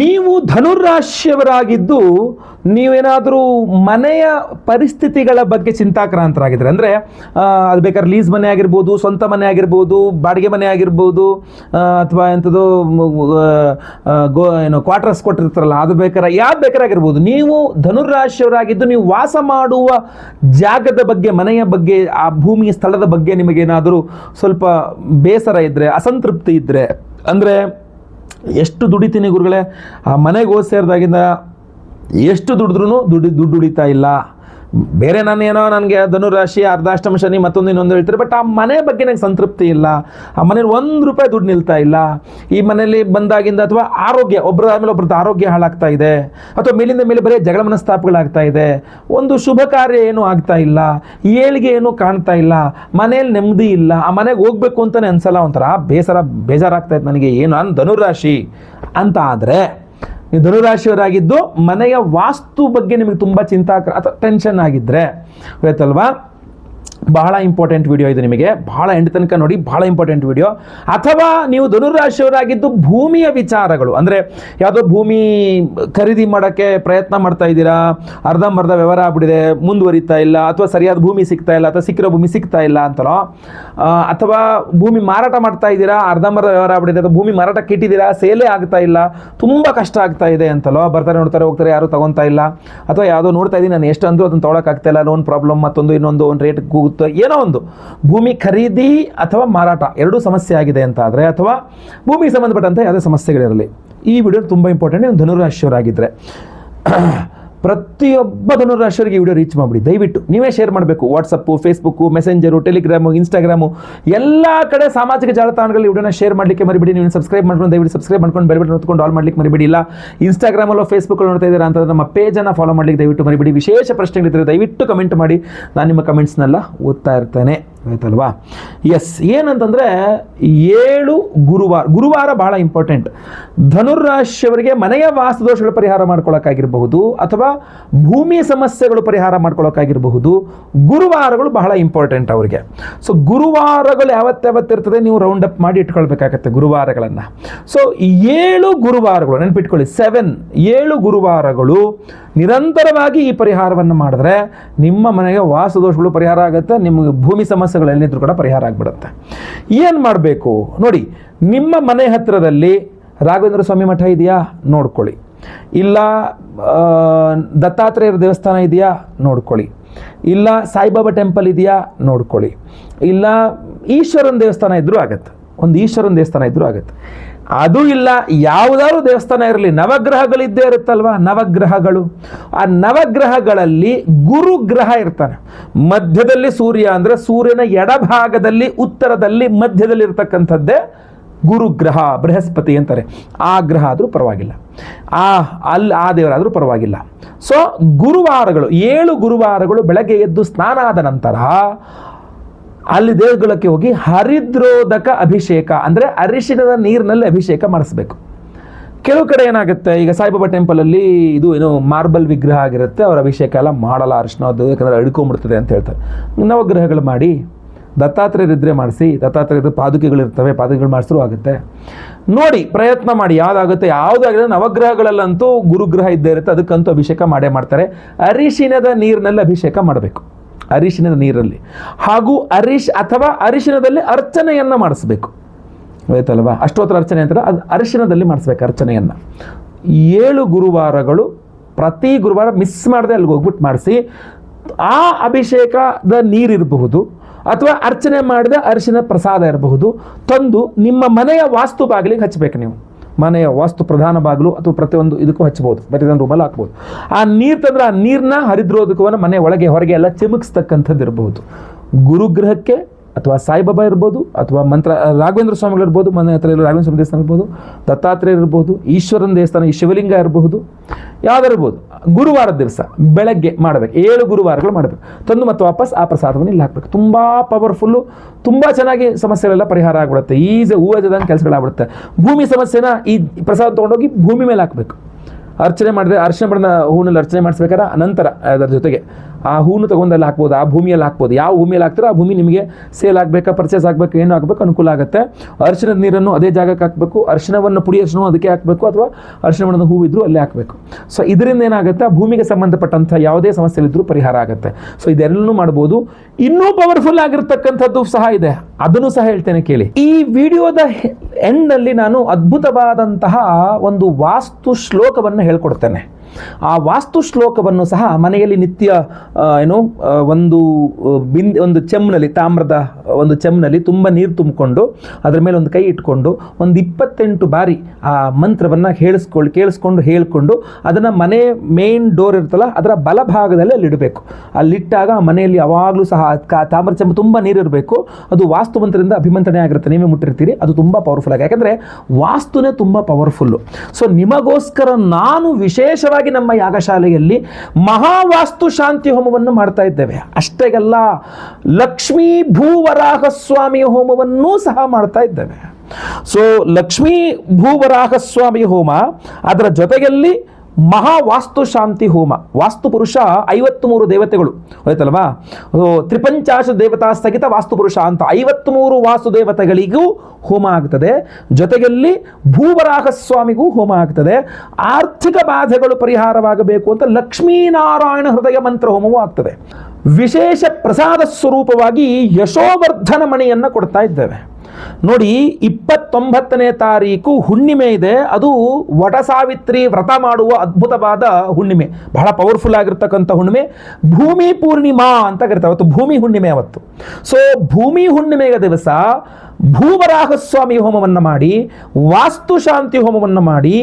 ನೀವು ಧನುರಾಶಿಯವರಾಗಿದ್ದು ನೀವೇನಾದರೂ ಮನೆಯ ಪರಿಸ್ಥಿತಿಗಳ ಬಗ್ಗೆ ಚಿಂತಾಕ್ರಾಂತರಾಗಿದ್ದರೆ, ಅಂದರೆ ಅದು ಬೇಕಾದ್ರೆ ಲೀಸ್ ಮನೆ ಆಗಿರ್ಬೋದು, ಸ್ವಂತ ಮನೆ ಆಗಿರ್ಬೋದು, ಬಾಡಿಗೆ ಮನೆ ಆಗಿರ್ಬೋದು, ಅಥವಾ ಎಂಥದ್ದು ಕ್ವಾರ್ಟರ್ಸ್ ಕೊಟ್ಟಿರ್ತಾರಲ್ಲ ಅದು ಬೇಕಾದ್ರೆ ಯಾವ್ದು ಬೇಕಾರಾಗಿರ್ಬೋದು, ನೀವು ಧನುರಾಶಿಯವರಾಗಿದ್ದು ನೀವು ವಾಸ ಮಾಡುವ ಜಾಗದ ಬಗ್ಗೆ, ಮನೆಯ ಬಗ್ಗೆ, ಆ ಭೂಮಿಯ ಸ್ಥಳದ ಬಗ್ಗೆ ನಿಮಗೇನಾದರೂ ಸ್ವಲ್ಪ ಬೇಸರ ಇದ್ದರೆ, ಅಸಂತೃಪ್ತಿ ಇದ್ದರೆ, ಅಂದರೆ ಎಷ್ಟು ದುಡಿತೀನಿ ಗುರುಗಳೇ, ಆ ಮನೆಗೆ ಹೋಗಿ ಸೇರಿದಾಗಿಂದ ಎಷ್ಟು ದುಡಿದ್ರೂ ದುಡ್ಡು ಉಳಿತಾ ಇಲ್ಲ, ಬೇರೆ ನಾನೇನೋ ನನಗೆ ಧನುರಾಶಿ ಅರ್ಧಾಷ್ಟಮ ಶನಿ ಮತ್ತೊಂದು ಇನ್ನೊಂದು ಹೇಳ್ತಾರೆ, ಬಟ್ ಆ ಮನೆ ಬಗ್ಗೆ ನನಗೆ ಸಂತೃಪ್ತಿ ಇಲ್ಲ, ಆ ಮನೇಲಿ ₹1 ದುಡ್ಡು ನಿಲ್ತಾ ಇಲ್ಲ, ಈ ಮನೇಲಿ ಬಂದಾಗಿಂದ, ಅಥವಾ ಆರೋಗ್ಯ ಒಬ್ಬರಾದ್ಮೇಲೆ ಒಬ್ರದ್ದು ಆರೋಗ್ಯ ಹಾಳಾಗ್ತಾ ಇದೆ, ಅಥವಾ ಮೇಲಿಂದ ಮೇಲೆ ಬರೀ ಜಗಳ ಮನಸ್ತಾಪಗಳಾಗ್ತಾ ಇದೆ, ಒಂದು ಶುಭ ಕಾರ್ಯ ಏನೂ ಆಗ್ತಾ ಇಲ್ಲ, ಏಳಿಗೆ ಏನೂ ಕಾಣ್ತಾ ಇಲ್ಲ, ಮನೇಲಿ ನೆಮ್ಮದಿ ಇಲ್ಲ, ಆ ಮನೆಗೆ ಹೋಗ್ಬೇಕು ಅಂತಲೇ ಅನ್ಸಲ್ಲ, ಒಂಥರ ಬೇಜಾರಾಗ್ತಾ ಇತ್ತು ನನಗೆ, ಏನು ನಾನು ಧನುರಾಶಿ ಅಂತ. ಆದರೆ ನೀವು ಧನುರಾಶಿಯವರಾಗಿದ್ದು ಮನೆಯ ವಾಸ್ತು ಬಗ್ಗೆ ನಿಮಗೆ ತುಂಬ ಅಥವಾ ಟೆನ್ಷನ್ ಆಗಿದ್ದರೆ ಆಯ್ತಲ್ವಾ, ಬಹಳ ಇಂಪಾರ್ಟೆಂಟ್ ವಿಡಿಯೋ ಇದು, ನಿಮಗೆ ಬಹಳ ಎಂಡ್ ತನಕ ನೋಡಿ, ಬಹಳ ಇಂಪಾರ್ಟೆಂಟ್ ವಿಡಿಯೋ. ಅಥವಾ ನೀವು ಧನುರಾಶಿಯವರಾಗಿದ್ದು ಭೂಮಿಯ ವಿಚಾರಗಳು, ಅಂದರೆ ಯಾವುದೋ ಭೂಮಿ ಖರೀದಿ ಮಾಡೋಕ್ಕೆ ಪ್ರಯತ್ನ ಮಾಡ್ತಾ ಇದ್ದೀರಾ, ಅರ್ಧಂಬರ್ಧ ವ್ಯವಹಾರ ಆಗ್ಬಿಟ್ಟಿದೆ, ಮುಂದುವರಿತಾ ಇಲ್ಲ, ಅಥವಾ ಸರಿಯಾದ ಭೂಮಿ ಸಿಗ್ತಾ ಇಲ್ಲ, ಅಥವಾ ಸಿಕ್ಕಿರೋ ಭೂಮಿ ಸಿಗ್ತಾ ಇಲ್ಲ ಅಂತಲೋ, ಅಥವಾ ಭೂಮಿ ಮಾರಾಟ ಮಾಡ್ತಾ ಇದ್ದೀರಾ, ಅರ್ಧಂಬರ್ಧ ವ್ಯವಹಾರ ಆಗ್ಬಿಟ್ಟಿದೆ, ಅಥವಾ ಭೂಮಿ ಮಾರಾಟಕ್ಕೆ ಇಟ್ಟಿದ್ದೀರಾ, ಸೇಲೇ ಆಗ್ತಾ ಇಲ್ಲ, ತುಂಬ ಕಷ್ಟ ಆಗ್ತಾ ಇದೆ ಅಂತಲೋ, ಬರ್ತಾರೆ ನೋಡ್ತಾರೆ ಹೋಗ್ತಾರೆ, ಯಾರು ತಗೊತಾ ಇಲ್ಲ, ಅಥವಾ ಯಾವುದೋ ನೋಡ್ತಾ ಇದ್ದೀನಿ ನಾನು ಎಷ್ಟು ಅಂದರೂ ಅದನ್ನು ತೊಗೊಳಕ್ಕಾಗ್ತಾ ಇಲ್ಲ, ಲೋನ್ ಪ್ರಾಬ್ಲಮ್, ಮತ್ತೊಂದು ಇನ್ನೊಂದು ಒಂದು ರೇಟ್ ಕೂಗುತ್ತೆ, ಏನೋ ಒಂದು ಭೂಮಿ ಖರೀದಿ ಅಥವಾ ಮಾರಾಟ ಎರಡೂ ಸಮಸ್ಯೆ ಆಗಿದೆ ಅಂತ ಆದರೆ, ಅಥವಾ ಭೂಮಿಗೆ ಸಂಬಂಧಪಟ್ಟಂತೆ ಯಾವುದೇ ಸಮಸ್ಯೆಗಳಿರಲಿ, ಈ ವಿಡಿಯೋ ತುಂಬ ಇಂಪಾರ್ಟೆಂಟ್. ನೀವು ಧನುರಾಶಿಯವರಾಗಿದ್ದರೆ ಪ್ರತಿಯೊಬ್ಬ ಧನುರಾಶಿಯವರಿಗೆ ಈ ವಿಡಿಯೋ ರೀಚ್ ಮಾಡಿಬಿಡಿ, ದಯವಿಟ್ಟು ನೀವೇ ಶೇರ್ ಮಾಡಬೇಕು. WhatsApp, Facebook, messenger, Telegram, Instagram, ಎಲ್ಲ ಕಡೆ ಸಾಮಾಜಿಕ ಜಾಲತಾಣಗಳಲ್ಲಿ ವಿಡಿಯೋನ ಶೇರ್ ಮಾಡಲಿಕ್ಕೆ ಮರಿಬೇಡಿ. ನೀವು ಸಬ್ಸ್ಕ್ರೈಬ್ ಮಾಡ್ಕೊಂಡು ದಯವಿಟ್ಟು ಸಬ್ಸ್ಕ್ರೈಬ್ ಮಾಡ್ಕೊಂಡು ಬೆಲ್ ಬಟನ್ ಹೊತ್ಕೊಂಡು ಆಲ್ ಮಾಡಲಿಕ್ಕೆ ಮರಿಬೇಡಿ. ಇಲ್ಲ ಇನ್ಸ್ಟಾಗ್ರಾಮಲ್ಲೋ ಫೇಸ್ಬುಕ್ಕಲ್ಲಿ ನೋಡ್ತಾ ಇದ್ದೀರಾ ಅಂತಂದ್ರೆ ನಮ್ಮ ಪೇಜನ್ನು ಫಾಲೋ ಮಾಡಲಿಕ್ಕೆ ದಯವಿಟ್ಟು ಮರಿಬೇಡಿ. ವಿಶೇಷ ಪ್ರಶ್ನೆಗಳಿದ್ದರೆ ದಯವಿಟ್ಟು ಕಮೆಂಟ್ ಮಾಡಿ, ನಾನು ನಿಮ್ಮ ಕಮೆಂಟ್ಸ್ನೆಲ್ಲ ಓದ್ತಾ ಇರ್ತೇನೆ, ಆಯ್ತಲ್ವಾ. ಎಸ್, ಏನಂತಂದರೆ 7 ಗುರುವಾರ ಬಹಳ ಇಂಪಾರ್ಟೆಂಟ್. ಧನುರಾಶಿಯವರಿಗೆ ಮನೆಯ ವಾಸ್ತುದೋಷಗಳ ಪರಿಹಾರ ಮಾಡ್ಕೊಳ್ಳೋಕ್ಕಾಗಿರಬಹುದು, ಅಥವಾ ಭೂಮಿ ಸಮಸ್ಯೆಗಳು ಪರಿಹಾರ ಮಾಡ್ಕೊಳ್ಳೋಕ್ಕಾಗಿರಬಹುದು, ಗುರುವಾರಗಳು ಬಹಳ ಇಂಪಾರ್ಟೆಂಟ್ ಅವರಿಗೆ. ಸೊ ಗುರುವಾರಗಳು ಯಾವತ್ತಿರ್ತದೆ ನೀವು ರೌಂಡ್ ಅಪ್ ಮಾಡಿ ಇಟ್ಕೊಳ್ಬೇಕಾಗತ್ತೆ ಗುರುವಾರಗಳನ್ನು. ಸೊ 7 ಗುರುವಾರಗಳು ನೆನಪಿಟ್ಕೊಳ್ಳಿ, 7 ಗುರುವಾರಗಳು ನಿರಂತರವಾಗಿ ಈ ಪರಿಹಾರವನ್ನು ಮಾಡಿದ್ರೆ ನಿಮ್ಮ ಮನೆಗೆ ವಾಸ್ತುದೋಷಗಳು ಪರಿಹಾರ ಆಗುತ್ತೆ, ನಿಮಗೆ ಭೂಮಿ ಸಮಸ್ಯೆಗಳು ಎಲ್ಲಿದ್ರೂ ಕೂಡ ಪರಿಹಾರ ಆಗಿಬಿಡುತ್ತೆ. ಏನು ಮಾಡಬೇಕು ನೋಡಿ, ನಿಮ್ಮ ಮನೆ ಹತ್ತಿರದಲ್ಲಿ ರಾಘವೇಂದ್ರ ಸ್ವಾಮಿ ಮಠ ಇದೆಯಾ ನೋಡ್ಕೊಳ್ಳಿ, ಇಲ್ಲ ದತ್ತಾತ್ರೇಯರ ದೇವಸ್ಥಾನ ಇದೆಯಾ ನೋಡ್ಕೊಳ್ಳಿ, ಇಲ್ಲ ಸಾಯಿಬಾಬಾ ಟೆಂಪಲ್ ಇದೆಯಾ ನೋಡ್ಕೊಳ್ಳಿ, ಇಲ್ಲ ಈಶ್ವರನ ದೇವಸ್ಥಾನ ಇದ್ರೂ ಆಗುತ್ತೆ, ಒಂದು ಈಶ್ವರನ ದೇವಸ್ಥಾನ ಇದ್ರೂ ಆಗುತ್ತೆ. ಅದು ಇಲ್ಲ ಯಾವುದಾದ್ರು ದೇವಸ್ಥಾನ ಇರಲಿ, ನವಗ್ರಹಗಳಿದ್ದೇ ಇರುತ್ತಲ್ವ, ನವಗ್ರಹಗಳು, ಆ ನವಗ್ರಹಗಳಲ್ಲಿ ಗುರುಗ್ರಹ ಇರ್ತಾನೆ, ಮಧ್ಯದಲ್ಲಿ ಸೂರ್ಯ, ಅಂದರೆ ಸೂರ್ಯನ ಎಡಭಾಗದಲ್ಲಿ ಉತ್ತರದಲ್ಲಿ ಮಧ್ಯದಲ್ಲಿ ಇರ್ತಕ್ಕಂಥದ್ದೇ ಗುರುಗ್ರಹ, ಬೃಹಸ್ಪತಿ ಅಂತಾರೆ. ಆ ಗ್ರಹ ಆದರೂ ಪರವಾಗಿಲ್ಲ, ಆ ದೇವರಾದರೂ ಪರವಾಗಿಲ್ಲ. ಸೊ ಗುರುವಾರಗಳು 7 ಗುರುವಾರಗಳು ಬೆಳಗ್ಗೆ ಎದ್ದು ಸ್ನಾನ ಆದ ನಂತರ ಅಲ್ಲಿ ದೇವಗುಲಕ್ಕೆ ಹೋಗಿ ಹರಿದ್ರೋದಕ ಅಭಿಷೇಕ, ಅಂದರೆ ಅರಿಶಿಣದ ನೀರಿನಲ್ಲಿ ಅಭಿಷೇಕ ಮಾಡಿಸ್ಬೇಕು. ಕೆಲವು ಕಡೆ ಏನಾಗುತ್ತೆ, ಈಗ ಸಾಯಿಬಾಬಾ ಟೆಂಪಲಲ್ಲಿ ಇದು ಏನೋ ಮಾರ್ಬಲ್ ವಿಗ್ರಹ ಆಗಿರುತ್ತೆ, ಅವ್ರ ಅಭಿಷೇಕ ಎಲ್ಲ ಮಾಡಲ್ಲ, ಅರಿಶಿಣದ್ದು, ಯಾಕಂದರೆ ಅಡ್ಕೊಂಡ್ಬಿಡ್ತದೆ ಅಂತ ಹೇಳ್ತಾರೆ. ನವಗ್ರಹಗಳು ಮಾಡಿ, ದತ್ತಾತ್ರೇಯರಿದ್ದರೆ ಮಾಡಿಸಿ, ದತ್ತಾತ್ರೇಯರ ಪಾದುಕೆಗಳಿರ್ತವೆ, ಪಾದುಕೆಗಳು ಮಾಡಿಸ್ರೂ ಆಗುತ್ತೆ. ನೋಡಿ ಪ್ರಯತ್ನ ಮಾಡಿ, ಯಾವುದಾಗಿದೆ ನವಗ್ರಹಗಳಲ್ಲಂತೂ ಗುರುಗ್ರಹ ಇದ್ದೇ ಇರುತ್ತೆ, ಅದಕ್ಕಂತೂ ಅಭಿಷೇಕ ಮಾಡೇ ಮಾಡ್ತಾರೆ. ಅರಿಶಿಣದ ನೀರಿನಲ್ಲಿ ಅಭಿಷೇಕ ಮಾಡಬೇಕು, ಅರಿಶಿಣದ ನೀರಲ್ಲಿ, ಹಾಗೂ ಅರಿಶಿಣದಲ್ಲಿ ಅರ್ಚನೆಯನ್ನು ಮಾಡಿಸ್ಬೇಕು, ಆಯ್ತಲ್ವಾ. ಅಷ್ಟೋತ್ತರ ಅರ್ಚನೆ ಅಂತಾರೆ, ಅದು ಅರಿಶಿಣದಲ್ಲಿ ಮಾಡಿಸ್ಬೇಕು ಅರ್ಚನೆಯನ್ನು. 7 ಗುರುವಾರಗಳು ಪ್ರತಿ ಗುರುವಾರ ಮಿಸ್ ಮಾಡದೆ ಅಲ್ಲಿಗೆ ಹೋಗ್ಬಿಟ್ಟು ಮಾಡಿಸಿ, ಆ ಅಭಿಷೇಕದ ನೀರಿರಬಹುದು ಅಥವಾ ಅರ್ಚನೆ ಮಾಡಿದ ಅರಿಶಿನ ಪ್ರಸಾದ ಇರಬಹುದು, ತಂದು ನಿಮ್ಮ ಮನೆಯ ವಾಸ್ತು ಬಾಗಿಲಿಗೆ ಹಚ್ಚಬೇಕು. ನೀವು ಮನೆಯ ವಾಸ್ತು ಪ್ರಧಾನ ಬಾಗಿಲು ಅಥವಾ ಪ್ರತಿಯೊಂದು ಇದಕ್ಕೂ ಹಚ್ಬೋದು, ಪ್ರತಿಯೊಂದು ರೂಮಲ್ಲಿ ಹಾಕ್ಬೋದು. ಆ ನೀರು ತಂದರೆ ಆ ನೀರನ್ನ ಹರಿದ್ರೋದಕವನ್ನು ಮನೆ ಒಳಗೆ ಹೊರಗೆ ಎಲ್ಲ ಚಿಮುಕಿಸ್ತಕ್ಕಂಥದ್ದು ಇರಬಹುದು. ಗುರುಗ್ರಹಕ್ಕೆ ಅಥವಾ ಸಾಯಿಬಾಬಾ ಇರ್ಬೋದು, ಅಥವಾ ರಾಘವೇಂದ್ರ ಸ್ವಾಮಿಗಳು ಇರ್ಬೋದು, ಮನೆ ಹತ್ರ ರಾಘವೇಂದ್ರ ಸ್ವಾಮಿ ದೇವಸ್ಥಾನ ಇರ್ಬೋದು, ದತ್ತಾತ್ರೇಯ ಇರ್ಬೋದು, ಈಶ್ವರನ ದೇವಸ್ಥಾನ, ಈ ಶಿವಲಿಂಗ ಇರಬಹುದು, ಯಾವುದಿರ್ಬೋದು. ಗುರುವಾರದ ದಿವಸ ಬೆಳಗ್ಗೆ ಮಾಡಬೇಕು, 7 ಗುರುವಾರಗಳು ಮಾಡಬೇಕು, ತಂದು ಮತ್ತು ವಾಪಸ್ ಆ ಪ್ರಸಾದವನ್ನು ಇಲ್ಲಿ ಹಾಕಬೇಕು. ತುಂಬ ಪವರ್ಫುಲ್ಲು, ತುಂಬ ಚೆನ್ನಾಗಿ ಸಮಸ್ಯೆಗಳೆಲ್ಲ ಪರಿಹಾರ ಆಗಿಬಿಡುತ್ತೆ, ಹೂವದಂಗೆ ಕೆಲಸಗಳಾಗ್ಬಿಡುತ್ತೆ. ಭೂಮಿ ಸಮಸ್ಯೆನ ಈ ಪ್ರಸಾದ ತೊಗೊಂಡೋಗಿ ಭೂಮಿ ಮೇಲೆ ಹಾಕಬೇಕು. ಅರ್ಚನೆ ಮಾಡಿದ್ರೆ ಅರ್ಚನೆ ಮಾಡಿದ ಹೂವಿನಲ್ಲಿ ಅರ್ಚನೆ ಮಾಡಿಸ್ಬೇಕಾದ್ರೆ ನಂತರ ಅದರ ಜೊತೆಗೆ ಆ ಹೂವನ್ನು ತಗೊಂಡಲ್ಲಿ ಹಾಕ್ಬೋದು, ಆ ಭೂಮಿಯಲ್ಲಿ ಹಾಕ್ಬೋದು. ಯಾವ ಭೂಮಿಯಲ್ಲಿ ಹಾಕ್ತೀರೋ ಆ ಭೂಮಿ ನಿಮಗೆ ಸೇಲ್ ಆಗಬೇಕಾ, ಪರ್ಚೇಸ್ ಆಗಬೇಕು, ಏನು ಆಗಬೇಕು ಅನುಕೂಲ ಆಗುತ್ತೆ. ಅರಿಶಿಣದ ನೀರನ್ನು ಅದೇ ಜಾಗಕ್ಕೆ ಹಾಕಬೇಕು, ಅರಿಶಿಣವನ್ನು ಪುಡಿ ಅರಿಶಿಣ ಅದಕ್ಕೆ ಹಾಕಬೇಕು, ಅಥವಾ ಅರಿಶಿಣ ಬಣ್ಣದ ಹೂವು ಇದ್ರೂ ಅಲ್ಲೇ ಹಾಕಬೇಕು. ಸೊ ಇದರಿಂದ ಏನಾಗುತ್ತೆ, ಆ ಭೂಮಿಗೆ ಸಂಬಂಧಪಟ್ಟಂಥ ಯಾವುದೇ ಸಮಸ್ಯೆಗಳಿದ್ರೂ ಪರಿಹಾರ ಆಗುತ್ತೆ. ಸೊ ಇದೆಲ್ಲನೂ ಮಾಡ್ಬೋದು. ಇನ್ನೂ ಪವರ್ಫುಲ್ ಆಗಿರ್ತಕ್ಕಂಥದ್ದು ಸಹ ಇದೆ, ಅದನ್ನು ಸಹ ಹೇಳ್ತೇನೆ ಕೇಳಿ. ಈ ವಿಡಿಯೋದ ಎಂಡ್ನಲ್ಲಿ ನಾನು ಅದ್ಭುತವಾದಂತಹ ಒಂದು ವಾಸ್ತು ಶ್ಲೋಕವನ್ನು ಹೇಳ್ಕೊಡ್ತೇನೆ. ಆ ವಾಸ್ತು ಶ್ಲೋಕವನ್ನು ಸಹ ಮನೆಯಲ್ಲಿ ನಿತ್ಯ ಒಂದು ಚೆಮ್ನಲ್ಲಿ, ತಾಮ್ರದ ಒಂದು ಚೆಮ್ನಲ್ಲಿ ತುಂಬ ನೀರು ತುಂಬಿಕೊಂಡು ಅದರ ಮೇಲೆ ಒಂದು ಕೈ ಇಟ್ಕೊಂಡು ಒಂದು 28 ಬಾರಿ ಆ ಮಂತ್ರವನ್ನು ಕೇಳಿಸ್ಕೊಂಡು ಹೇಳ್ಕೊಂಡು ಅದನ್ನು ಮನೆ ಮೇನ್ ಡೋರ್ ಇರ್ತಲ್ಲ ಅದರ ಬಲಭಾಗದಲ್ಲಿ ಅಲ್ಲಿ ಇಡಬೇಕು. ಅಲ್ಲಿಟ್ಟಾಗ ಆ ಮನೆಯಲ್ಲಿ ಯಾವಾಗಲೂ ಸಹ ತಾಮ್ರ ಚೆಂಬು ತುಂಬ ನೀರಿರಬೇಕು. ಅದು ವಾಸ್ತು ಮಂತ್ರದಿಂದ ಅಭಿಮಂತ್ರಣೆ ಆಗಿರುತ್ತೆ, ನೀವೇ ಮುಟ್ಟಿರ್ತೀರಿ. ಅದು ತುಂಬ ಪವರ್ಫುಲ್ ಆಗಿ, ಯಾಕಂದರೆ ವಾಸ್ತುನೇ ತುಂಬ ಪವರ್ಫುಲ್ಲು. ಸೊ ನಿಮಗೋಸ್ಕರ ನಾನು ವಿಶೇಷವಾಗಿ ನಮ್ಮ ಯಾಗಶಾಲೆಯಲ್ಲಿ ಮಹಾವಾಸ್ತು ಶಾಂತಿ ಹೋಮವನ್ನು ಮಾಡ್ತಾ ಇದ್ದೇವೆ. ಅಷ್ಟೇಗಲ್ಲ, ಲಕ್ಷ್ಮೀ ಭೂವರಾಹ ಸ್ವಾಮಿಯ ಹೋಮವನ್ನೂ ಸಹ ಮಾಡ್ತಾ ಇದ್ದೇವೆ. ಸೊ ಲಕ್ಷ್ಮೀ ಭೂವರಾಹ ಸ್ವಾಮಿಯ ಹೋಮ, ಅದರ ಜೊತೆಯಲ್ಲಿ ಮಹಾವಾಸ್ತು ಶಾಂತಿ ಹೋಮ. ವಾಸ್ತು ಪುರುಷ 53 ದೇವತೆಗಳು ಹೋಯ್ತಲ್ವಾ, ತ್ರಿಪಂಚಾಶ ದೇವತಾ ಸ್ಥಗಿತ ವಾಸ್ತು ಪುರುಷ ಅಂತ 53 ವಾಸ್ತು ದೇವತೆಗಳಿಗೂ ಹೋಮ ಆಗ್ತದೆ. ಜೊತೆಯಲ್ಲಿ ಭೂವರಾಹ ಸ್ವಾಮಿಗೂ ಹೋಮ ಆಗ್ತದೆ. ಆರ್ಥಿಕ ಬಾಧೆಗಳು ಪರಿಹಾರವಾಗಬೇಕು ಅಂತ ಲಕ್ಷ್ಮೀನಾರಾಯಣ ಹೃದಯ ಮಂತ್ರ ಹೋಮವೂ ಆಗ್ತದೆ. ವಿಶೇಷ ಪ್ರಸಾದ ಸ್ವರೂಪವಾಗಿ ಯಶೋವರ್ಧನ ಮಣಿಯನ್ನು ಕೊಡ್ತಾ ಇದ್ದೇವೆ. ನೋಡಿ, 29ನೇ ತಾರೀಕು ಹುಣ್ಣಿಮೆ ಇದೆ. ಅದು ವಟ ಸಾವಿತ್ರಿ ವ್ರತ ಮಾಡುವ ಅದ್ಭುತವಾದ ಹುಣ್ಣಿಮೆ, ಬಹಳ ಪವರ್ಫುಲ್ ಆಗಿರ್ತಕ್ಕಂಥ ಹುಣ್ಣಿಮೆ. ಭೂಮಿ ಪೂರ್ಣಿಮಾ ಅಂತ ಕರಿತಾರೆ, ಅವತ್ತು ಭೂಮಿ ಹುಣ್ಣಿಮೆ ಅವತ್ತು. ಸೊ ಭೂಮಿ ಹುಣ್ಣಿಮೆಯ ದಿವಸ ಭೂವರಾಹ ಸ್ವಾಮಿ ಹೋಮವನ್ನು ಮಾಡಿ, ವಾಸ್ತು ಶಾಂತಿ ಹೋಮವನ್ನು ಮಾಡಿ,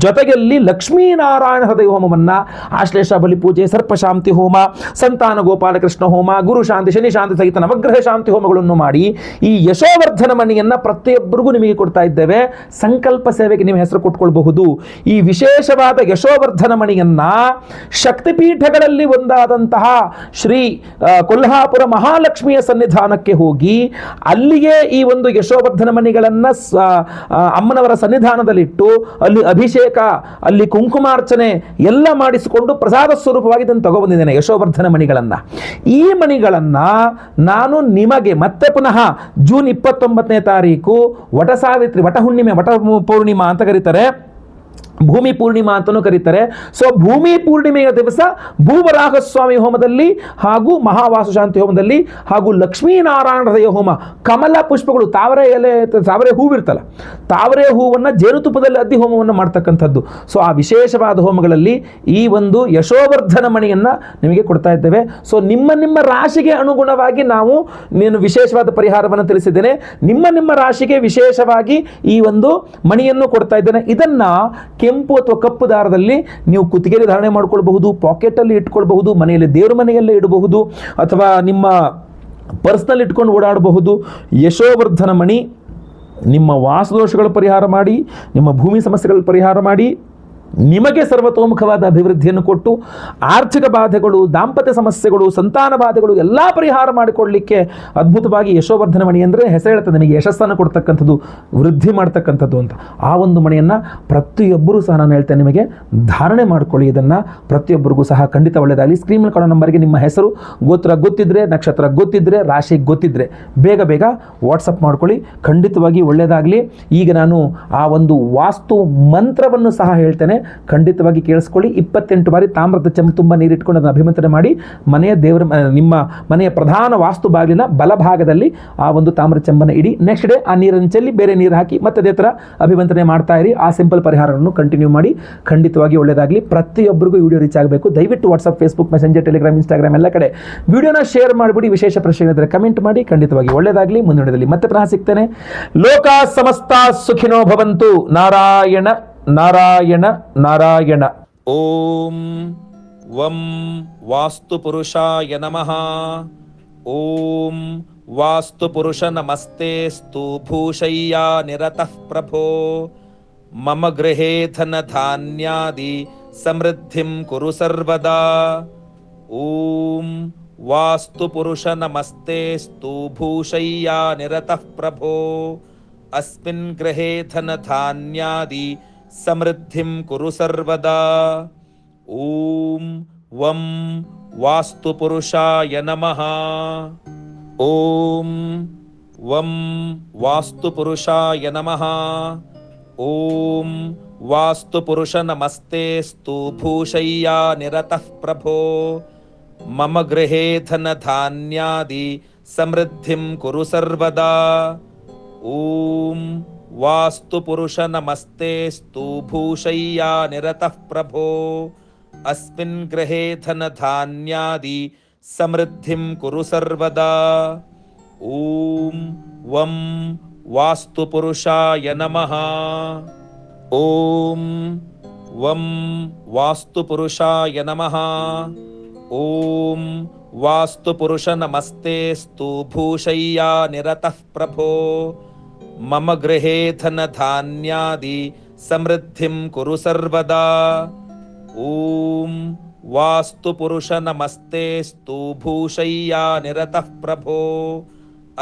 ಜೊತೆಯಲ್ಲಿ ಲಕ್ಷ್ಮೀನಾರಾಯಣ ಹೃದಯ ಹೋಮವನ್ನು, ಆಶ್ಲೇಷ ಬಲಿ ಪೂಜೆ, ಸರ್ಪಶಾಂತಿ ಹೋಮ, ಸಂತಾನ ಗೋಪಾಲಕೃಷ್ಣ ಹೋಮ, ಗುರು ಶಾಂತಿ, ಶನಿ ಶಾಂತಿ ಸಹಿತ ನವಗ್ರಹ ಶಾಂತಿ ಹೋಮಗಳನ್ನು ಮಾಡಿ ಈ ಯಶೋವರ್ಧನ ಮಣಿಯನ್ನು ಪ್ರತಿಯೊಬ್ಬರಿಗೂ ನಿಮಗೆ ಕೊಡ್ತಾ ಇದ್ದೇವೆ. ಸಂಕಲ್ಪ ಸೇವೆಗೆ ನೀವು ಹೆಸರು ಕೊಟ್ಕೊಳ್ಬಹುದು. ಈ ವಿಶೇಷವಾದ ಯಶೋವರ್ಧನ ಮಣಿಯನ್ನು ಶಕ್ತಿಪೀಠಗಳಲ್ಲಿ ಒಂದಾದಂತಹ ಶ್ರೀ ಕೊಲ್ಹಾಪುರ ಮಹಾಲಕ್ಷ್ಮಿಯ ಸನ್ನಿಧಾನಕ್ಕೆ ಹೋಗಿ ಅಲ್ಲಿಗೆ ಈ ಒಂದು ಯಶೋವರ್ಧನ ಮಣಿಗಳನ್ನು ಅಮ್ಮನವರ ಸನ್ನಿಧಾನದಲ್ಲಿಟ್ಟು ಅಲ್ಲಿ ಅಭಿಷೇಕ, ಅಲ್ಲಿ ಕುಂಕುಮಾರ್ಚನೆ ಎಲ್ಲ ಮಾಡಿಸಿಕೊಂಡು ಪ್ರಸಾದ ಸ್ವರೂಪವಾಗಿ ಇದನ್ನು ತಗೊಬಂದಿದ್ದೇನೆ, ಯಶೋವರ್ಧನ ಮಣಿಗಳನ್ನು. ಈ ಮಣಿಗಳನ್ನು ನಾನು ನಿಮಗೆ ಮತ್ತೆ ಪುನಃ ಜೂನ್ 29ನೇ ತಾರೀಕು ವಟ ಸಾವಿತ್ರಿ, ವಟ ಹುಣ್ಣಿಮೆ, ವಟ ಪೂರ್ಣಿಮಾ ಅಂತ ಕರೀತಾರೆ, ಭೂಮಿ ಪೂರ್ಣಿಮಾ ಅಂತಲೂ ಕರೀತಾರೆ. ಸೊ ಭೂಮಿ ಪೂರ್ಣಿಮೆಯ ದಿವಸ ಭೂವರಾಹ ಸ್ವಾಮಿ ಹೋಮದಲ್ಲಿ ಹಾಗೂ ಮಹಾವಾಸ್ತು ಶಾಂತಿ ಹೋಮದಲ್ಲಿ ಹಾಗೂ ಲಕ್ಷ್ಮೀನಾರಾಯಣ ಹೃದಯ ಹೋಮ, ಕಮಲ ಪುಷ್ಪಗಳು, ತಾವರೆ ಎಲೆ, ತಾವರೆ ಹೂವಿರ್ತಲ್ಲ, ತಾವರೆ ಹೂವನ್ನು ಜೇನುತುಪ್ಪದಲ್ಲಿ ಅದ್ದಿ ಹೋಮವನ್ನು ಮಾಡ್ತಕ್ಕಂಥದ್ದು. ಸೊ ಆ ವಿಶೇಷವಾದ ಹೋಮಗಳಲ್ಲಿ ಈ ಒಂದು ಯಶೋವರ್ಧನ ಮಣಿಯನ್ನು ನಿಮಗೆ ಕೊಡ್ತಾ ಇದ್ದೇವೆ. ಸೊ ನಿಮ್ಮ ರಾಶಿಗೆ ಅನುಗುಣವಾಗಿ ನಾನು ವಿಶೇಷವಾದ ಪರಿಹಾರವನ್ನು ತಿಳಿಸಿದ್ದೇನೆ. ನಿಮ್ಮ ರಾಶಿಗೆ ವಿಶೇಷವಾಗಿ ಈ ಒಂದು ಮಣಿಯನ್ನು ಕೊಡ್ತಾ ಇದ್ದೇನೆ. ಇದನ್ನು ಕೆಂಪು ಅಥವಾ ಕಪ್ಪು ದಾರದಲ್ಲಿ ನೀವು ಕುತ್ತಿಗೆಯಲ್ಲಿ ಧಾರಣೆ ಮಾಡ್ಕೊಳ್ಬಹುದು, ಪಾಕೆಟಲ್ಲಿ ಇಟ್ಕೊಳ್ಬಹುದು, ಮನೆಯಲ್ಲಿ ದೇವರ ಮನೆಯಲ್ಲೇ ಇಡಬಹುದು, ಅಥವಾ ನಿಮ್ಮ ಪರ್ಸ್ನಲ್ಲಿ ಇಟ್ಕೊಂಡು ಓಡಾಡಬಹುದು. ಯಶೋವರ್ಧನ ಮಣಿ ನಿಮ್ಮ ವಾಸ್ತುದೋಷಗಳ ಪರಿಹಾರ ಮಾಡಿ, ನಿಮ್ಮ ಭೂಮಿ ಸಮಸ್ಯೆಗಳ ಪರಿಹಾರ ಮಾಡಿ, ನಿಮಗೆ ಸರ್ವತೋಮುಖವಾದ ಅಭಿವೃದ್ಧಿಯನ್ನು ಕೊಟ್ಟು ಆರ್ಥಿಕ ಬಾಧೆಗಳು, ದಾಂಪತ್ಯ ಸಮಸ್ಯೆಗಳು, ಸಂತಾನ ಬಾಧೆಗಳು ಎಲ್ಲ ಪರಿಹಾರ ಮಾಡಿಕೊಳ್ಳಲಿಕ್ಕೆ ಅದ್ಭುತವಾಗಿ ಯಶೋವರ್ಧನ ಮಣಿ ಅಂದರೆ ಹೆಸರು ಹೇಳ್ತದೆ, ನಿಮಗೆ ಯಶಸ್ಸನ್ನು ಕೊಡ್ತಕ್ಕಂಥದ್ದು, ವೃದ್ಧಿ ಮಾಡ್ತಕ್ಕಂಥದ್ದು ಅಂತ. ಆ ಒಂದು ಮಣಿಯನ್ನು ಪ್ರತಿಯೊಬ್ಬರೂ ಸಹ ನಾನು ಹೇಳ್ತೇನೆ ನಿಮಗೆ ಧಾರಣೆ ಮಾಡ್ಕೊಳ್ಳಿ. ಇದನ್ನು ಪ್ರತಿಯೊಬ್ಬರಿಗೂ ಸಹ ಖಂಡಿತ ಒಳ್ಳೆಯದಾಗಲಿ. ಸ್ಕ್ರೀನ್ ಮೇಲೆ ಕೊಡೋ ನಂಬರ್ಗೆ ನಿಮ್ಮ ಹೆಸರು, ಗೋತ್ರ ಗೊತ್ತಿದ್ದರೆ, ನಕ್ಷತ್ರ ಗೊತ್ತಿದ್ದರೆ, ರಾಶಿ ಗೊತ್ತಿದ್ದರೆ ಬೇಗ ವಾಟ್ಸಪ್ ಮಾಡ್ಕೊಳ್ಳಿ. ಖಂಡಿತವಾಗಿ ಒಳ್ಳೆಯದಾಗಲಿ. ಈಗ ನಾನು ಆ ಒಂದು ವಾಸ್ತು ಮಂತ್ರವನ್ನು ಸಹ ಹೇಳ್ತೇನೆ, ಖಂಡಿತವಾಗಿ ಕೇಳಿಸ್ಕೊಳ್ಳಿ. 28 ಬಾರಿ ತಾಮ್ರದ ಚೆಂಬು ತುಂಬ ನೀರಿಟ್ಕೊಂಡು ಅದನ್ನು ಅಭಿಮಂತ್ರಣೆ ಮಾಡಿ ನಿಮ್ಮ ಮನೆಯ ಪ್ರಧಾನ ವಾಸ್ತು ಬಾಗಿಲಿನ ಬಲಭಾಗದಲ್ಲಿ ಆ ಒಂದು ತಾಮ್ರ ಚೆಂಬನ್ನು ಇಡಿ. ನೆಕ್ಸ್ಟ್ ಡೇ ಆ ನೀರನ್ನು ಚೆಲ್ಲಿ ಬೇರೆ ನೀರು ಹಾಕಿ ಮತ್ತೆ ಅದೇ ಥರ ಅಭಿಮಂತ್ರಣೆ ಮಾಡ್ತಾ ಇರಿ. ಆ ಸಿಂಪಲ್ ಪರಿಹಾರವನ್ನು ಕಂಟಿನ್ಯೂ ಮಾಡಿ. ಖಂಡಿತವಾಗಿ ಒಳ್ಳೆಯದಾಗಲಿ. ಪ್ರತಿಯೊಬ್ಬರಿಗೂ ವಿಡಿಯೋ ರೀಚ್ ಆಗಬೇಕು. ದಯವಿಟ್ಟು WhatsApp, Facebook, messenger, Telegram, Instagram ಎಲ್ಲ ಕಡೆ ವಿಡಿಯೋನ ಶೇರ್ ಮಾಡಿಬಿಡಿ. ವಿಶೇಷ ಪ್ರಶ್ನೆ ಇದ್ದರೆ ಕಮೆಂಟ್ ಮಾಡಿ. ಖಂಡಿತವಾಗಿ ಒಳ್ಳೆಯದಾಗಲಿ. ಮುಂದಿನದಲ್ಲಿ ಮತ್ತೆ ಪುನಃ ಸಿಗ್ತೇನೆ. ಲೋಕ ಸಮಸ್ತ ಸುಖಿನೋ ಭವಂತು. ನಾರಾಯಣ ನಾರಾಯಣ ನಾರಾಯಣ. ಓಂ ವಂ ವಾಸ್ತು ಪುರುಷಾಯ ನಮಃ. ಓಂ ವಾಸ್ತು ಪುರುಷ ನಮಸ್ತೆಸ್ತು ಭೂಷಯ್ಯ ನಿರತಃ ಪ್ರಭೋ. ಮಮ ಗೃಹೇ ಧನ ಧಾನ್ಯಾದಿ ಸಮೃದ್ಧಿಂ ಕುರು ಸರ್ವದಾ. ಓಂ ವಾಸ್ತು ಪುರುಷ ನಮಸ್ತೆಸ್ತು ಭೂಷಯ್ಯ ನಿರತಃ ಪ್ರಭೋ. ಅಸ್ಮಿನ್ ಗೃಹೇ ಧನ ಧಾನ್ಯಾದಿ ಸಮೃದ್ಧಿಂ ಕುರು ಸರ್ವದಾ. ಓಂ ವಂ ವಾಸ್ತುಪುರುಷಾಯ ನಮಃ. ಓಂ ವಂ ವಾಸ್ತುಪುರುಷಾಯ ನಮಃ. ಓಂ ವಾಸ್ತುಪುರುಷ ನಮಸ್ತೆಸ್ತು ಭೂಷಯ್ಯಾ ನಿರತಃ ಪ್ರಭೋ. ಮಮ ಗೃಹೇ ಧನಧಾನ್ಯಾದಿ ಸಮೃದ್ಧಿಂ ಕುರು ಸರ್ವದಾ. ಓಂ ವಾಸ್ತುಪುರುಷ ನಮಸ್ತೆಸ್ತು ಭೂಷಯ್ಯಾ ನಿರತಃ ಪ್ರಭೋ. ಅಸ್ಮಿನ್ ಗೃಹೇ ಧನಧಾನ್ಯಾದಿ ಸಮೃದ್ಧಿಂ ಕುರು ಸರ್ವದಾ. ಓಂ ವಂ ವಾಸ್ತುಪುರುಷಾಯ ನಮಃ. ಓಂ ವಂ ವಾಸ್ತುಪುರುಷಾಯ ನಮಃ. ಓಂ ವಾಸ್ತುಪುರುಷ ನಮಸ್ತೆಸ್ತು ಭೂಷಯ್ಯಾ ನಿರತಃ ಪ್ರಭೋ. ಮಮ ಗೃಹೇ ಧನಧಾನ್ಯಾದಿ ಸಮೃದ್ಧಿಂ ಕುರು ಸರ್ವದಾ. ಓಂ ವಾಸ್ತುಪುರುಷ ನಮಸ್ತೆಸ್ತು ಭೂಷಯ್ಯಾ ನಿರತಃ ಪ್ರಭೋ.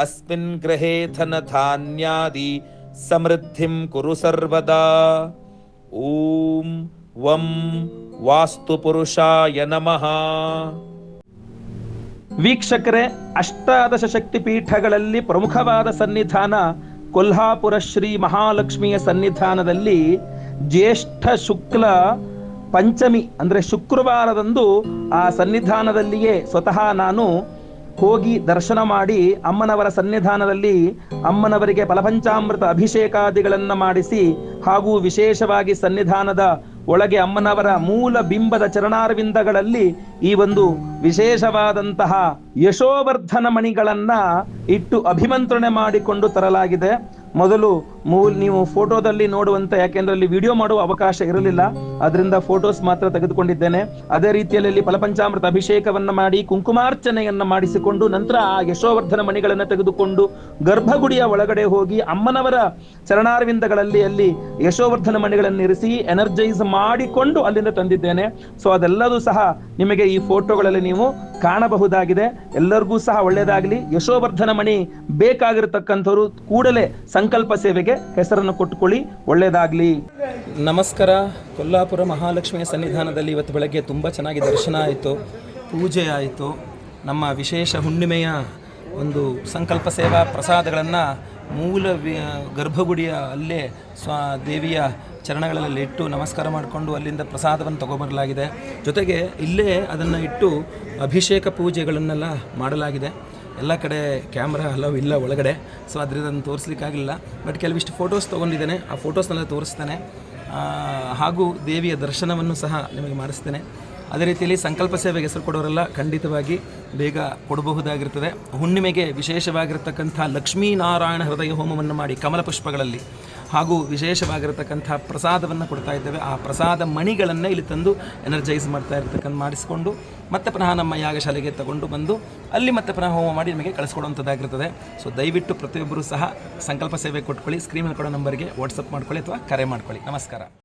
ಅಸ್ಮಿನ್ ಗೃಹೇ ಧನಧಾನ್ಯಾದಿ ಸಮೃದ್ಧಿಂ ಕುರು ಸರ್ವದಾ. ಓಂ ವಂ ವಾಸ್ತುಪುರುಷಾಯ ನಮಃ. ವೀಕ್ಷಕರೇ, ಅಷ್ಟಾದಶ ಶಕ್ತಿ ಪೀಠಗಳಲ್ಲಿ ಪ್ರಮುಖವಾದ ಸನ್ನಿಧಾನ ಕೊಲ್ಹಾಪುರ ಶ್ರೀ ಮಹಾಲಕ್ಷ್ಮಿಯ ಸನ್ನಿಧಾನದಲ್ಲಿ ಜ್ಯೇಷ್ಠ ಶುಕ್ಲ ಪಂಚಮಿ ಅಂದರೆ ಶುಕ್ರವಾರದಂದು ಆ ಸನ್ನಿಧಾನದಲ್ಲಿಯೇ ಸ್ವತಃ ನಾನು ಹೋಗಿ ದರ್ಶನ ಮಾಡಿ ಅಮ್ಮನವರ ಸನ್ನಿಧಾನದಲ್ಲಿ ಅಮ್ಮನವರಿಗೆ ಫಲಪಂಚಾಮೃತ ಅಭಿಷೇಕಾದಿಗಳನ್ನು ಮಾಡಿಸಿ ಹಾಗೂ ವಿಶೇಷವಾಗಿ ಸನ್ನಿಧಾನದ ಒಳಗೆ ಅಮ್ಮನವರ ಮೂಲ ಬಿಂಬದ ಚರಣಾರವಿಂದಗಳಲ್ಲಿ ಈ ಒಂದು ವಿಶೇಷವಾದಂತಹ ಯಶೋವರ್ಧನ ಮಣಿಗಳನ್ನ ಇಟ್ಟು ಅಭಿಮಂತ್ರಣೆ ಮಾಡಿಕೊಂಡು ತರಲಾಗಿದೆ. ಮೊದಲು ನೀವು ಫೋಟೋದಲ್ಲಿ ನೋಡುವಂತೆ, ಯಾಕೆಂದ್ರೆ ಅಲ್ಲಿ ವಿಡಿಯೋ ಮಾಡುವ ಅವಕಾಶ ಇರಲಿಲ್ಲ, ಅದರಿಂದ ಫೋಟೋಸ್ ಮಾತ್ರ ತೆಗೆದುಕೊಂಡಿದ್ದೇನೆ. ಅದೇ ರೀತಿಯಲ್ಲಿ ಫಲಪಂಚಾಮೃತ ಅಭಿಷೇಕವನ್ನ ಮಾಡಿ ಕುಂಕುಮಾರ್ಚನೆಯನ್ನ ಮಾಡಿಸಿಕೊಂಡು ನಂತರ ಆ ಯಶೋವರ್ಧನ ಮಣಿಗಳನ್ನು ತೆಗೆದುಕೊಂಡು ಗರ್ಭಗುಡಿಯ ಒಳಗಡೆ ಹೋಗಿ ಅಮ್ಮನವರ ಚರಣಾರವಿಂದಗಳಲ್ಲಿ ಅಲ್ಲಿ ಯಶೋವರ್ಧನ ಮಣಿಗಳನ್ನು ಇರಿಸಿ ಎನರ್ಜೈಸ್ ಮಾಡಿಕೊಂಡು ಅಲ್ಲಿಂದ ತಂದಿದ್ದೇನೆ. ಸೊ ಅದೆಲ್ಲದೂ ಸಹ ನಿಮಗೆ ಈ ಫೋಟೋಗಳಲ್ಲಿ ನೀವು ಕಾಣಬಹುದಾಗಿದೆ. ಎಲ್ಲರಿಗೂ ಸಹ ಒಳ್ಳೆಯದಾಗಲಿ. ಯಶೋವರ್ಧನ ಮಣಿ ಬೇಕಾಗಿರತಕ್ಕಂಥವ್ರು ಕೂಡಲೇ ಸಂಕಲ್ಪ ಸೇವೆಗೆ ಹೆಸರನ್ನು ಕೊಟ್ಟುಕೊಳ್ಳಿ. ಒಳ್ಳೆಯದಾಗಲಿ. ನಮಸ್ಕಾರ. ಕೊಲ್ಹಾಪುರ ಮಹಾಲಕ್ಷ್ಮಿಯ ಸನ್ನಿಧಾನದಲ್ಲಿ ಇವತ್ತು ಬೆಳಗ್ಗೆ ತುಂಬ ಚೆನ್ನಾಗಿ ದರ್ಶನ ಆಯಿತು, ಪೂಜೆ ಆಯಿತು. ನಮ್ಮ ವಿಶೇಷ ಹುಣ್ಣಿಮೆಯ ಒಂದು ಸಂಕಲ್ಪ ಸೇವಾ ಪ್ರಸಾದಗಳನ್ನು ಮೂಲ ಗರ್ಭಗುಡಿಯ ಅಲ್ಲೇ ದೇವಿಯ ಚರಣಗಳಲ್ಲಿ ಇಟ್ಟು ನಮಸ್ಕಾರ ಮಾಡಿಕೊಂಡು ಅಲ್ಲಿಂದ ಪ್ರಸಾದವನ್ನು ತಗೊಬರಲಾಗಿದೆ. ಜೊತೆಗೆ ಇಲ್ಲೇ ಅದನ್ನು ಇಟ್ಟು ಅಭಿಷೇಕ ಪೂಜೆಗಳನ್ನೆಲ್ಲ ಮಾಡಲಾಗಿದೆ. ಎಲ್ಲ ಕಡೆ ಕ್ಯಾಮ್ರಾ ಅಲವ್ ಇಲ್ಲ ಒಳಗಡೆ, ಸೊ ಅದರಿಂದ ತೋರಿಸ್ಲಿಕ್ಕಾಗಲಿಲ್ಲ. ಬಟ್ ಕೆಲವಿಷ್ಟು ಫೋಟೋಸ್ ತೊಗೊಂಡಿದ್ದೇನೆ, ಆ ಫೋಟೋಸ್ನೆಲ್ಲ ತೋರಿಸ್ತೇನೆ. ಹಾಗೂ ದೇವಿಯ ದರ್ಶನವನ್ನು ಸಹ ನಿಮಗೆ ಮಾಡಿಸ್ತೇನೆ. ಅದೇ ರೀತಿಯಲ್ಲಿ ಸಂಕಲ್ಪ ಸೇವೆಗೆ ಹೆಸರು ಕೊಡೋರೆಲ್ಲ ಖಂಡಿತವಾಗಿ ಬೇಗ ಕೊಡಬಹುದಾಗಿರ್ತದೆ. ಹುಣ್ಣಿಮೆಗೆ ವಿಶೇಷವಾಗಿರ್ತಕ್ಕಂಥ ಲಕ್ಷ್ಮೀನಾರಾಯಣ ಹೃದಯ ಹೋಮವನ್ನು ಮಾಡಿ ಕಮಲ ಪುಷ್ಪಗಳಲ್ಲಿ ಹಾಗೂ ವಿಶೇಷವಾಗಿರತಕ್ಕಂಥ ಪ್ರಸಾದವನ್ನು ಕೊಡ್ತಾ ಇದ್ದೇವೆ. ಆ ಪ್ರಸಾದ ಮಣಿಗಳನ್ನು ಇಲ್ಲಿ ತಂದು ಎನರ್ಜೈಸ್ ಮಾಡಿಸಿಕೊಂಡು ಮತ್ತೆ ಪುನಃ ನಮ್ಮ ಯಾಗಶಾಲೆಗೆ ತಗೊಂಡು ಬಂದು ಅಲ್ಲಿ ಮತ್ತೆ ಪುನಃ ಹೋಮ ಮಾಡಿ ನಿಮಗೆ ಕಳಿಸ್ಕೊಡುವಂಥದ್ದಾಗಿರ್ತದೆ. ಸೊ ದಯವಿಟ್ಟು ಪ್ರತಿಯೊಬ್ಬರೂ ಸಹ ಸಂಕಲ್ಪ ಸೇವೆ ಕೊಟ್ಕೊಳ್ಳಿ. ಸ್ಕ್ರೀನಲ್ಲಿ ಕೊಡೋ ನಂಬರ್ಗೆ ವಾಟ್ಸಪ್ ಮಾಡ್ಕೊಳ್ಳಿ ಅಥವಾ ಕರೆ ಮಾಡ್ಕೊಳ್ಳಿ. ನಮಸ್ಕಾರ.